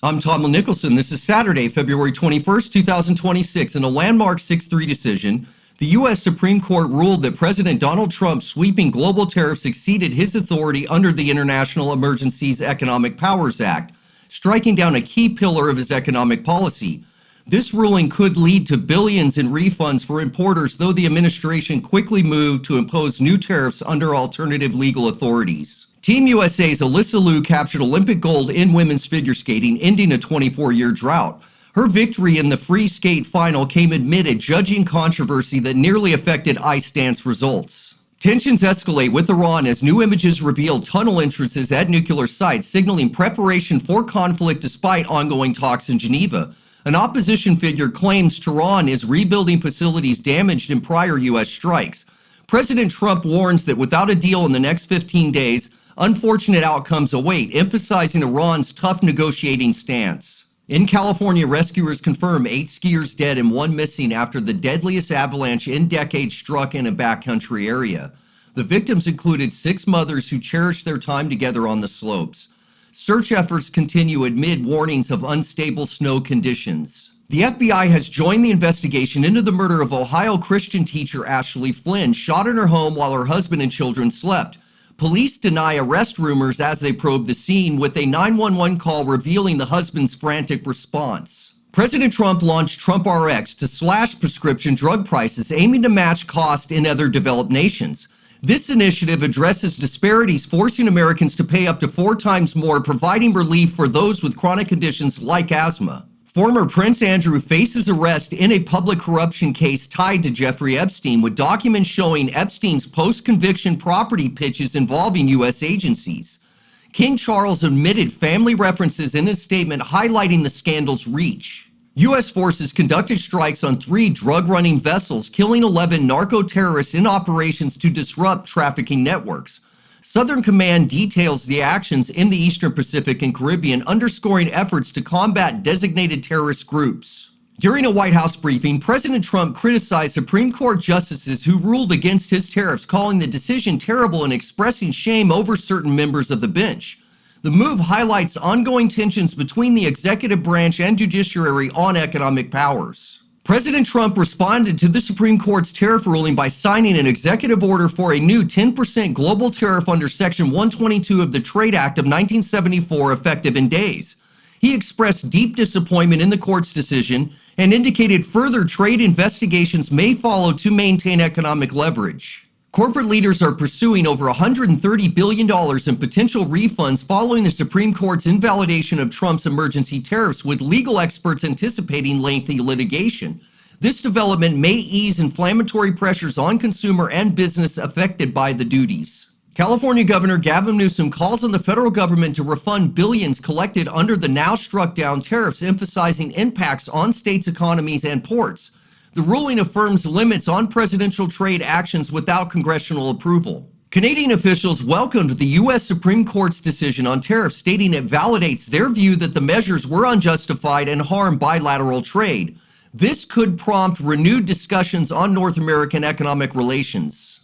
I'm Tomlyn Nicholson. This is Saturday, February 21st, 2026. In a landmark 6-3 decision, the U.S. Supreme Court ruled that President Donald Trump's sweeping global tariffs exceeded his authority under the International Emergencies Economic Powers Act, striking down a key pillar of his economic policy. This ruling could lead to billions in refunds for importers, though the administration quickly moved to impose new tariffs under alternative legal authorities. Team USA's Alysa captured Olympic gold in women's figure skating, ending a 24-year drought. Her victory in the free skate final came amid a judging controversy that nearly affected ice dance results. Tensions escalate with Iran as new images reveal tunnel entrances at nuclear sites, signaling preparation for conflict despite ongoing talks in Geneva. An opposition figure claims Tehran is rebuilding facilities damaged in prior U.S. strikes. President Trump warns that without a deal in the next 15 days, unfortunate outcomes await, emphasizing Iran's tough negotiating stance. In California, rescuers confirm 8 skiers dead and 1 missing after the deadliest avalanche in decades struck in a backcountry area. The victims included 6 mothers who cherished their time together on the slopes. Search efforts continue amid warnings of unstable snow conditions. The FBI has joined the investigation into the murder of Ohio Christian teacher Ashley Flynn, shot in her home while her husband and children slept. Police deny arrest rumors as they probe the scene, with a 911 call revealing the husband's frantic response. President Trump launched TrumpRx to slash prescription drug prices, aiming to match cost in other developed nations. This initiative addresses disparities, forcing Americans to pay up to 4 times more, providing relief for those with chronic conditions like asthma. Former Prince Andrew faces arrest in a public corruption case tied to Jeffrey Epstein, with documents showing Epstein's post-conviction property pitches involving U.S. agencies. King Charles admitted family references in his statement, highlighting the scandal's reach. U.S. forces conducted strikes on 3 drug-running vessels, killing 11 narco-terrorists in operations to disrupt trafficking networks. Southern Command details the actions in the Eastern Pacific and Caribbean, underscoring efforts to combat designated terrorist groups. During a White House briefing, President Trump criticized Supreme Court justices who ruled against his tariffs, calling the decision terrible and expressing shame over certain members of the bench. The move highlights ongoing tensions between the executive branch and judiciary on economic powers. President Trump responded to the Supreme Court's tariff ruling by signing an executive order for a new 10% global tariff under Section 122 of the Trade Act of 1974, effective in days. He expressed deep disappointment in the court's decision and indicated further trade investigations may follow to maintain economic leverage. Corporate leaders are pursuing over $130 billion in potential refunds following the Supreme Court's invalidation of Trump's emergency tariffs, with legal experts anticipating lengthy litigation. This development may ease inflammatory pressures on consumer and business affected by the duties. California Governor Gavin Newsom calls on the federal government to refund billions collected under the now struck down tariffs, emphasizing impacts on states' economies and ports. The ruling affirms limits on presidential trade actions without congressional approval. Canadian officials welcomed the U.S. Supreme Court's decision on tariffs, stating it validates their view that the measures were unjustified and harm bilateral trade. This could prompt renewed discussions on North American economic relations.